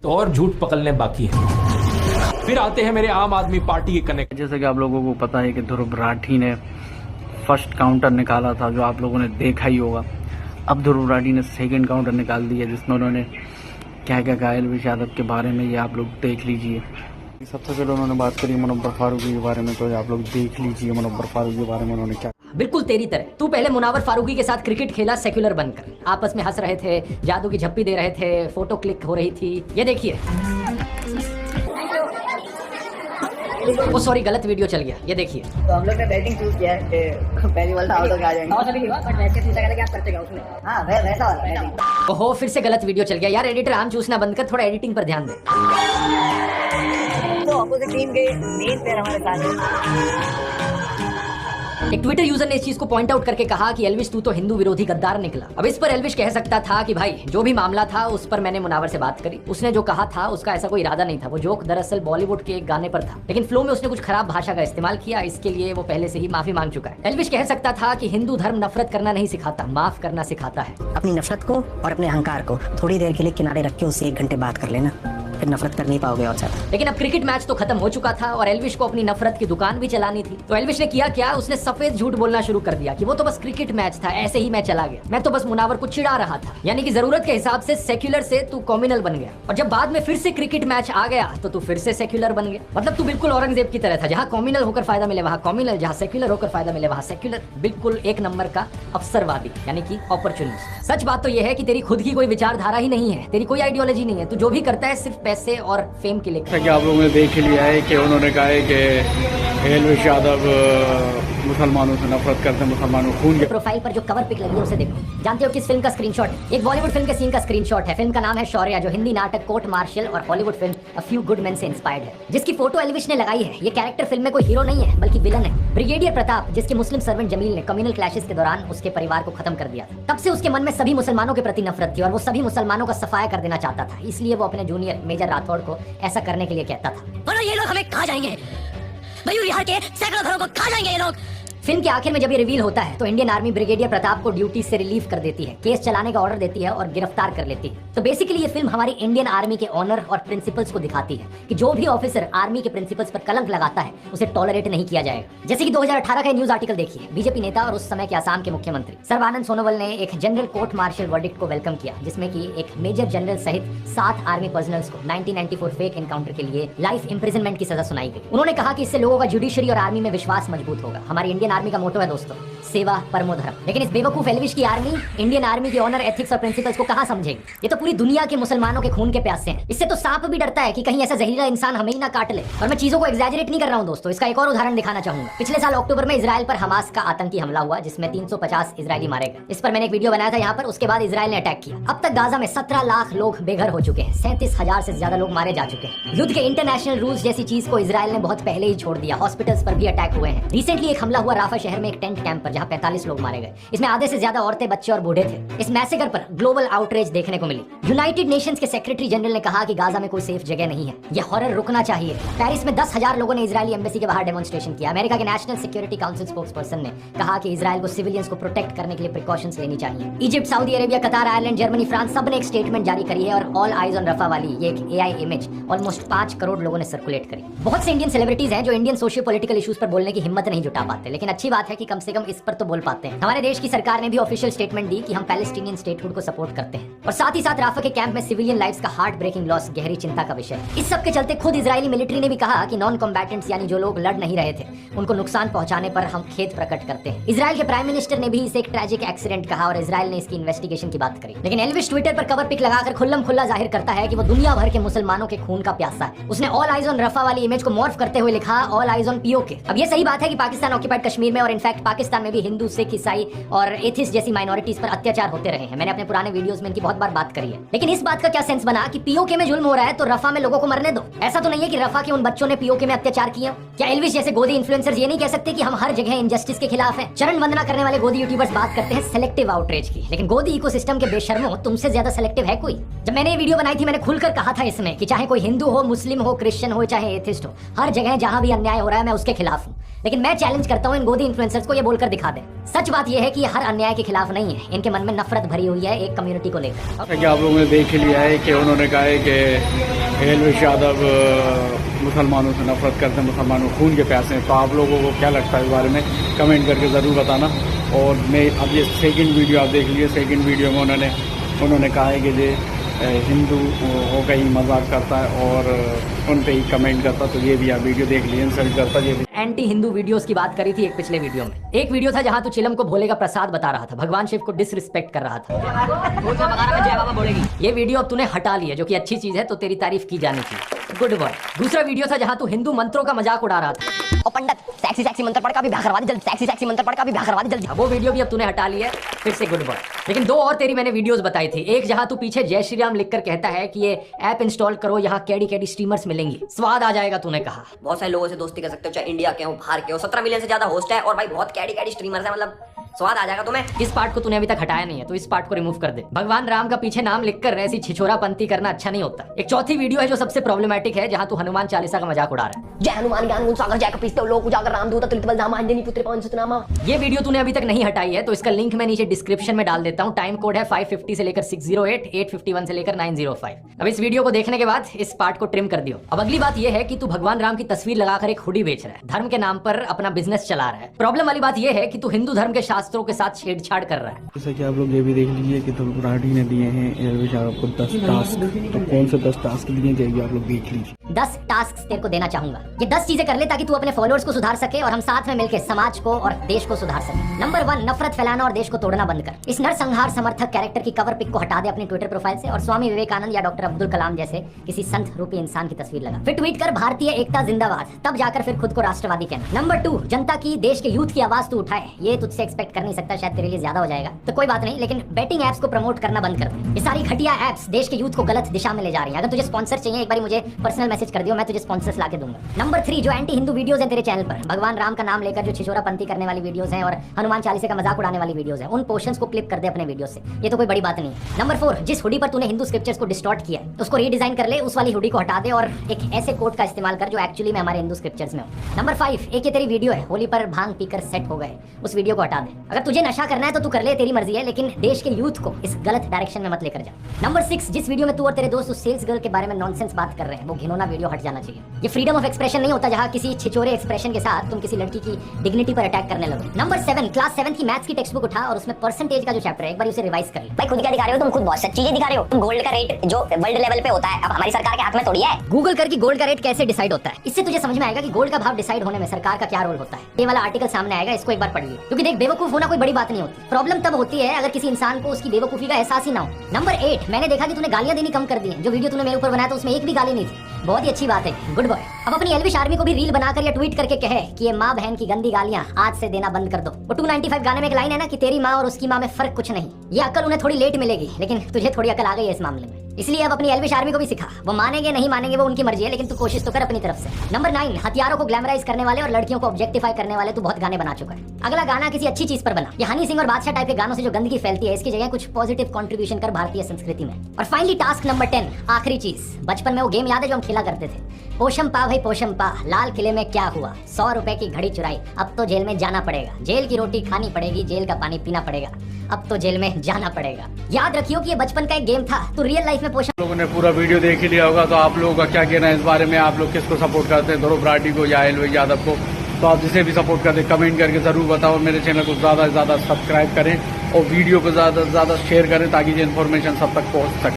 तो और झूठ पकड़ने बाकी है। फिर आते हैं मेरे आम आदमी पार्टी के कनेक्ट। जैसे कि आप लोगों को पता है कि ध्रुव राठी ने फर्स्ट काउंटर निकाला था, जो आप लोगों ने देखा ही होगा। अब ध्रुव राठी ने सेकंड काउंटर निकाल दिया, जिसमें उन्होंने क्या क्या कहा एलविश यादव के बारे में, ये आप लोग देख लीजिए। सबसे पहले उन्होंने बात करी मुनव्वर फारूकी के बारे में, तो आप लोग देख लीजिए मुनव्वर फारूकी के बारे में उन्होंने क्या। बिल्कुल तेरी तरह तू पहले मुनव्वर फारूकी के साथ क्रिकेट खेला सेक्युलर बनकर, आपस में हंस रहे थे, जादू की झप्पी दे रहे थे, फोटो क्लिक हो रही थी। ये देखिए, वो सॉरी गलत वीडियो चल गया। ये देखिए, तो हम लोग ने बैटिंग चूज किया है कि पहली बॉल आउट होकर आ जाएंगे। बहुत अभी हुआ बट वैसे पूछा गया कि आप करते क्या उसमें। हां वैसा वाला बैटिंग। ओहो फिर से गलत वीडियो चल गया। यार एडिटर आम चूसना बंद कर, थोड़ा एडिटिंग पर ध्यान दे। तो अपोजिट टीम के मेन प्लेयर हमारे साथ हैं। एक ट्विटर यूजर ने इस चीज को पॉइंट आउट करके कहा कि एल्विश तू तो हिंदू विरोधी गद्दार निकला। अब इस पर एल्विश कह सकता था कि भाई जो भी मामला था उस पर मैंने मुनावर से बात करी, उसने जो कहा था उसका ऐसा कोई इरादा नहीं था, वो जोक दरअसल बॉलीवुड के एक गाने पर था, लेकिन फ्लो में उसने कुछ खराब भाषा का इस्तेमाल किया, इसके लिए वो पहले से ही माफी मांग चुका है। एल्विश कह सकता था कि हिंदू धर्म नफरत करना नहीं सिखाता, माफ करना सिखाता है। अपनी नफरत को और अपने अहंकार को थोड़ी देर के लिए किनारे रख के उससे 1 घंटे बात कर लेना, फिर नफरत कर नहीं पाओगे और ज्यादा। लेकिन अब क्रिकेट मैच तो खत्म हो चुका था और एल्विश को अपनी नफरत की दुकान भी चलानी थी। तो एल्विश ने किया क्या, उसने सफेद झूठ बोलना शुरू कर दिया कि वो तो बस क्रिकेट मैच था, ऐसे ही मैं चला गया, मैं तो बस मुनावर को चिढ़ा रहा था। यानी कि जरूरत के हिसाब से सेक्युलर से तू कॉम्युनल बन गया, और जब बाद में फिर से क्रिकेट मैच आ गया तो तू फिर से सेक्युलर बन गया। मतलब तू बिल्कुल औरंगजेब की तरह था, जहाँ कॉम्युनल होकर फायदा मिले वहाँ कॉम्युनल, जहाँ सेक्युलर होकर फायदा मिले वहाँ सेक्युलर। बिल्कुल एक नंबर का अवसरवादी, यानी कि अपॉर्चुनिस्ट। सच बात तो यह है कि तेरी खुद की कोई विचारधारा ही नहीं है, तेरी कोई आइडियोलॉजी नहीं है, तू जो भी करता है सिर्फ पैसे और फेम के लिए। कि आप लोगों ने देख लिया है कि उन्होंने कहा है कि एलविश यादव मुसलमानों से नफरत करते हैं, मुसलमानों खून के। प्रोफाइल पर जो कवर पिक लगी है उसे देखो। जानते हो किस फिल्म का स्क्रीनशॉट है? एक बॉलीवुड फिल्म के सीन का स्क्रीनशॉट है। फिल्म का नाम है शौर्या, जो हिंदी नाटक कोर्ट मार्शल और Hollywood film a few good main से इंस्पायर्ड है, जिसकी फोटो एल्विश ने लगाई है। ये कैरेक्टर फिल्म में कोई हीरो नहीं है बल्कि विलन है, ब्रिगेडियर प्रताप, जिसके मुस्लिम सर्वेंट जमील ने कम्युनल क्लैशेस के दौरान उसके परिवार को खत्म कर दिया था। तब से उसके मन में सभी मुसलमानों के प्रति नफरत थी और वो सभी मुसलमानों का सफाया कर देना चाहता था, इसलिए वो अपने जूनियर मेजर राठौड़ को ऐसा करने के लिए कहता था। बोलो ये लोग हमें खा जाएंगे, मयूर विहार के सैकड़ों घरों को खा जाएंगे ये लोग। फिल्म के आखिर में जब ये रिवील होता है तो इंडियन आर्मी ब्रिगेडियर प्रताप को ड्यूटी से रिलीव कर देती है, केस चलाने का ऑर्डर देती है और गिरफ्तार कर लेती है। तो बेसिकली ये फिल्म हमारी इंडियन आर्मी के ऑनर और प्रिंसिपल्स को दिखाती है कि जो भी ऑफिसर आर्मी के प्रिंसिपल्स पर कलंक लगाता है उसे टॉलरेट नहीं किया जाएगा। जैसे कि 2018 का न्यूज आर्टिकल देखिए, बीजेपी नेता और उस समय के आसाम के मुख्यमंत्री सर्बानंद सोनोवाल ने एक जनरल कोर्ट मार्शल वर्डिक्ट को वेलकम किया, जिसमें कि एक मेजर जनरल सहित 7 आर्मी पर्सनल्स को 1994 फेक एनकाउंटर के लिए लाइफ इंप्रिजनमेंट की सजा सुनाई गई। उन्होंने कहा कि इससे लोगों का जुडिशरी और आर्मी में विश्वास मजबूत होगा। हमारी इंडियन आर्मी का मोटो है दोस्तों, सेवा परमो धर्म। लेकिन इस बेवकूफ एल्विश की आर्मी इंडियन आर्मी के ऑनर, एथिक्स और प्रिंसिपल्स को कहां समझेगी? ये तो पूरी दुनिया के मुसलमानों के खून के प्यासे हैं। इससे तो सांप भी डरता है कि कहीं ऐसा जहरीला इंसान हमें ही ना काट ले। और मैं चीजों को एग्जैजरेट नहीं कर रहा हूं दोस्तों, इसका एक और उदाहरण दिखाना चाहूंगा। पिछले साल अक्टूबर में इजराइल पर हमास का आतंकी हमला हुआ, जिसमें 350 इजरायली मारे गए। इस पर मैंने एक वीडियो बनाया था यहाँ पर। उसके बाद इजराइल ने अटैक किया। अब तक गाजा में 17 लाख लोग बेघर हो चुके हैं, 37,000 से ज्यादा लोग मारे जा चुके हैं। युद्ध के इंटरनेशनल रूल्स जैसी चीज को इजराइल ने बहुत पहले ही छोड़ दिया। हॉस्पिटल्स पर भी अटैक हुए हैं। रिसेंटली एक हमला हुआ राफा शहर में एक टेंट कैंप पर, जहाँ 45 लोग मारे गए। इसमें आधे से ज्यादा औरतें, बच्चे और बूढ़े थे। इस मैसेकर पर ग्लोबल आउटरीच देखने को मिली। यूनाइटेड नेशंस के सेक्रेटरी जनरल ने कहा कि गाजा में कोई सेफ जगह नहीं है, यह हॉरर रुकना चाहिए। पेरिस में 10,000 लोगों ने इजरायली एम्बेसी के बाहर डेमोन्स्ट्रेशन किया। अमेरिका के नेशनल सिक्योरिटी काउंसिल स्पोक्सपर्सन ने कहा कि इजराइल को सिविलियंस को प्रोटेक्ट करने के लिए प्रिकॉशंस लेनी चाहिए। इजिप्ट, सऊदी अरेबिया, कतार, आयरलैंड, जर्मनी, फ्रांस सब ने एक स्टेटमेंट जारी करी है और ऑल आइज ऑन रफा वाली ये एक एआई इमेज ऑलमोस्ट 5 करोड़ लोगों ने सर्कुलेट करी। बहुत से इंडियन सेलिब्रिटीज हैं जो इंडियन सोशियो पॉलिटिकल इश्यूज पर बोलने की हिम्मत नहीं जुटा पाते, लेकिन अच्छी बात है कि कम से कम इस पर तो बोल पाते हैं। हमारे देश की सरकार ने भी ऑफिशियल स्टेटमेंट दी कि हम पैलेस्टीनियन स्टेटहुड को सपोर्ट करते हैं, और साथ ही साथ राफा के कैंप में सिविलियन लाइव्स का हार्ट ब्रेकिंग लॉस गहरी चिंता का विषय है। इस सब के चलते खुद इजरायली मिलिट्री ने भी कहा कि नॉन कॉम्बैटेंट्स यानी जो लोग लड़ नहीं रहे थे उनको नुकसान पहुंचाने पर हम खेद प्रकट करते हैं। इजराइल के प्राइम मिनिस्टर ने भी इसे एक ट्रैजिक एक्सीडेंट कहा और इजराइल ने इसकी इन्वेस्टिगेशन की बात करी। लेकिन एल्विश ट्विटर पर कवर पिक लगाकर खुल्लम खुल्ला जाहिर करता है कि वो दुनिया भर के मुसलमानों के खून का प्यासा है। उसने ऑल आइज ऑन रफा वाली इमेज को मॉर्फ करते हुए लिखा ऑल आइज ऑन पीओके। अब ये सही बात है कि पाकिस्तान ऑक्यूपाइड कश्मीर में और इनफैक्ट पाकिस्तान में भी हिंदू, सिख, ईसाई और एथिस्ट जैसी माइनॉरिटीज पर अत्याचार होते रहे हैं। मैंने अपने पुराने वीडियोस में इनकी बहुत बार बात करी है। लेकिन इस बात का क्या सेंस बना कि पीओके में जुल्म हो रहा है तो रफा में लोगों को मरने दो? ऐसा तो नहीं है कि रफा के उन बच्चों ने पीओके में अत्याचार किया। क्या एल्विश जैसे गोदी इन्फ्लुएंसर्स ये नहीं कह सकते कि हम हर जगह इनजस्टिस के खिलाफ हैं? चरण वंदना करने वाले गोदी यूट्यूबर्स बात करते हैं सेलेक्टिव आउटरीच की, लेकिन गोदी इकोसिस्टम के बेशर्मो तुमसे ज्यादा सेलेक्टिव है कोई? जब मैंने ये वीडियो बनाई थी मैंने खुलकर कहा था इसमें कि चाहे कोई हिंदू हो, मुस्लिम हो, क्रिश्चियन हो, चाहे एथिस्ट हो, हर जगह जहां भी अन्याय हो रहा है मैं उसके खिलाफ हूँ। लेकिन मैं चैलेंज करता हूँ इन गोदी इन्फ्लुएंसर्स को ये बोलकर दिखा दे। सच बात ये है कि ये हर अन्याय के खिलाफ नहीं है, इनके मन में नफरत भरी हुई है एक कम्युनिटी को लेकर। क्या आप लोगों ने देख लिया है कि उन्होंने कहा है कि एलविश यादव मुसलमानों से नफरत करते हैं, मुसलमानों खून के प्यासे हैं। तो आप लोगों को क्या लगता है इस बारे में कमेंट करके ज़रूर बताना। और मैं अब ये सेकंड वीडियो आप देख लीजिए। सेकंड वीडियो में उन्होंने कहा है कि ये हिंदू हो का ही मजाक करता है और उन पे ही कमेंट करता। तो ये भी आप वीडियो देख लीजिए, इंसल्ट करता। ये भी एंटी हिंदू वीडियोस की बात करी थी एक पिछले वीडियो में। एक वीडियो था जहां तू चिलम को भोले का प्रसाद बता रहा था, भगवान शिव को डिसरिस्पेक्ट कर रहा था। जय बाबा बोलेगी। ये वीडियो अब तूने हटा ली है, जो कि अच्छी चीज है, तो तेरी तारीफ की जानी चाहिए। Good boy. दूसरा वीडियो था जहां तू हिंदू मंत्रों का मजाक उड़ा रहा था। और पंडित सेक्सी मंत्र पढ़ का भी भ्याकरवा दे जल्दी, सेक्सी मंत्र पढ़ का भी भ्याकरवा दे जल्दी। वो वीडियो भी अब तूने हटा ली है, फिर से गुड बॉय। लेकिन दो और तेरी मैंने वीडियोस बताई थी। एक जहां तू पीछे जय श्री राम लिखकर कहता है कि ये ऐप इंस्टॉल करो, यहाँ कैडी स्ट्रीमर्स मिलेंगी, स्वाद आ जाएगा, तूने कहा। बहुत सारे लोगों से दोस्ती कर सकते हो, चाहे इंडिया के हो बाहर के हो। 17 मिलियन से ज्यादा होस्ट है और भाई बहुत कैडी स्ट्रीमर्स है, मतलब स्वाद आ जाएगा तुम्हें। इस पार्ट को तूने अभी तक हटाया नहीं है, तो इस पार्ट को रिमूव कर दे। भगवान राम का पीछे नाम लिखकर ऐसी छिछोरापंती करना अच्छा नहीं होता। एक चौथी वीडियो है जो सबसे प्रॉब्लमैटिक है, जहां तू हनुमान चालीसा का मजाक उड़ा रहा है। जय हनुमान ज्ञान गुण सागर जय कपीस देव लोक उजागर रामदूत अतुलित बलधामा अंजनी पुत्र पवन सुतनामा। ये वीडियो तूने अभी तक नहीं हटाई है, तो इसका लिंक मैं नीचे डिस्क्रिप्शन में डाल देता हूँ। टाइम कोड है 550 से लेकर 608, 851 से लेकर 905। अब इस वीडियो को देखने के बाद इस पार्ट को ट्रिम कर दियो। अब अगली बात यह है कि तू भगवान राम की तस्वीर लगाकर एक हुडी बेच रहा है, धर्म के नाम पर अपना बिजनेस चला रहा है। प्रॉब्लम वाली बात यह है कि तू हिंदू धर्म के शास्त्रों के साथ छेड़छाड़ कर रहा है। जैसा कि आप लोग ये भी देख लीजिए कि ध्रुव राठी ने दिए हैं एलविश यादव को 10 टास्क। तो कौन से 10 टास्क दिए जाएंगे आप लोग देख लीजिए। 10 टास्क तेरे को देना चाहूंगा। ये 10 चीजें कर ले ताकि तू अपने फॉलोअर्स को सुधार सके और हम साथ में मिलकर समाज को और देश को सुधार सके। नंबर 1, नफरत फैलाना और देश को तोड़ना बंद कर। इस नरसंहार समर्थक कैरेक्टर की कवर पिक को हटा दे अपनी ट्विटर प्रोफाइल से और स्वामी विवेकानंद या डॉक्टर अब्दुल कलाम जैसे किसी संत रूपी इंसान की तस्वीर लगा। फिर ट्वीट कर भारतीय एकता जिंदाबाद, तब जाकर फिर खुद को राष्ट्रवादी कहना। नंबर 2, जनता की, देश के यूथ की आवाज तू उठाए। ये तुझसे एक्सपेक्ट कर नहीं सकता, शायद तेरे लिए ज्यादा हो जाएगा, तो कोई बात नहीं, लेकिन बैटिंग एप्स को प्रमोट करना बंद कर दे। ये सारी घटिया एप्स देश के यूथ को गलत दिशा में ले जा रही हैं। अगर तुझे स्पॉन्सर चाहिए, एक बार मुझे पर्सनल मैसेज कर दियो, मैं तुझे स्पॉन्सर्स लाके दूंगा। नंबर 3, जो एंटी हिंदू वीडियोस हैं तेरे चैनल पर, भगवान राम का नाम लेकर जो छिछोरापंती करने वाली वीडियोस हैं और हनुमान चालीसा का मजाक उड़ाने वाली वीडियोस हैं, उन पोर्शंस को क्लिप कर दे अपने वीडियो से। ये तो कोई बड़ी बात नहीं है। नंबर 4, जिस हुडी पर तूने हिंदू स्क्रिप्चर्स को डिस्टॉर्ट किया है, उसको रीडिजाइन कर ले, उस वाली हुडी को हटा दे और एक ऐसे कोड का इस्तेमाल कर जो एक्चुअली में हमारे हिंदू स्क्रिप्चर्स में हो। नंबर 5, एक ये तेरी वीडियो है होली पर भांग पीकर सेट हो गए, उस वीडियो को हटा दे। अगर तुझे नशा करना है तो तू कर ले, तेरी मर्जी है, लेकिन देश के यूथ को इस गलत डायरेक्शन में मत लेकर जा। नंबर 6, जिस वीडियो में तू और तेरे दोस्त उस सेल्स गर्ल के बारे में नॉनसेंस बात कर रहे हैं, वो घिनौना वीडियो हट जाना चाहिए। ये फ्रीडम ऑफ एक्सप्रेशन नहीं होता जहां किसी छिछोरे एक्सप्रेशन के साथ तुम किसी लड़की की डिग्निटी पर अटैक करने लगो। नंबर 7, क्लास 7 की मैथ्स की टेक्स्ट बुक उठा और उसमें परसेंटेज का जो चैप्टर है एक बार उसे रिवाइज कर ले। भाई खुद क्या दिखा रहे हो तुम, खुद बहुत सच्ची चीजें दिखा रहे हो। तुम गोल्ड का रेट जो वर्ल्ड लेवल पे होता है अब हमारी सरकार के हाथ में थोड़ी है। गूगल कर कि गोल्ड का रेट कैसे डिसाइड होता है, इससे तुझे समझ में आएगा कि गोल्ड का भाव डिसाइड होने में सरकार का क्या रोल होता है। ये वाला आर्टिकल सामने आएगा, इसको एक बार पढ़ लियो, क्योंकि देख बेवकूफ होना कोई बड़ी बात नहीं होती। प्रॉब्लम तब होती है अगर किसी इंसान को उसकी बेवकूफी का एहसास ही ना हो। नंबर 8, मैंने देखा कि तूने गालियां देनी कम कर दी है। जो वीडियो तूने मेरे ऊपर बनाया था उसमें एक भी गाली नहीं थी, बहुत ही अच्छी बात है, गुड बॉय। अब अपनी एल्विश आर्मी को भी रील बनाकर या ट्वीट करके कहे कि ये माँ बहन की गंदी गालियां आज से देना बंद कर दो। वो 295 गाने में एक लाइन है ना कि तेरी माँ और उसकी माँ में फर्क कुछ नहीं। ये अकल उन्हें थोड़ी लेट मिलेगी, लेकिन तुझे थोड़ी अकल आ गई है इस मामले में। इसलिए अब अपनी एल्विश आर्मी को भी सिखा। वो मानेंगे नहीं मानेंगे वो उनकी मर्जी है, लेकिन तू कोशिश तो कर अपनी तरफ से। नंबर 9, हथियारों को ग्लैमराइज करने वाले और लड़कियों को ऑब्जेक्टिफाई करने वाले तू बहुत गाने बना चुका है। अगला गाना किसी अच्छी चीज पर बना। ये हनी सिंह और बादशाह टाइप के गानों से जो गंदगी फैलती है, इसकी जगह कुछ पॉजिटिव कंट्रीब्यूशन कर भारतीय संस्कृति में। और फाइनली टास्क नंबर 10, आखिरी चीज। बचपन में वो गेम याद है जो हम खेला करते थे, पोशम पा भाई पोशम पा, लाल किले में क्या हुआ, 100 रुपए की घड़ी चुराई, अब तो जेल में जाना पड़ेगा, जेल की रोटी खानी पड़ेगी, जेल का पानी पीना पड़ेगा, अब तो जेल में जाना पड़ेगा। याद रखियो कि ये बचपन का एक गेम था, तो रियल लाइफ में पोशम। लोगों ने पूरा वीडियो देख ही लिया होगा, तो आप लोगों का क्या कहना है इस बारे में? आप लोग किसको सपोर्ट करते हैं, ध्रुव राठी को या एलविश यादव को? तो आप जिसे भी सपोर्ट करते हैं कमेंट करके जरूर बताओ। और मेरे चैनल को ज़्यादा से ज़्यादा सब्सक्राइब करें और वीडियो को ज़्यादा से ज़्यादा शेयर करें ताकि ये इन्फॉर्मेशन सब तक पहुँच सके।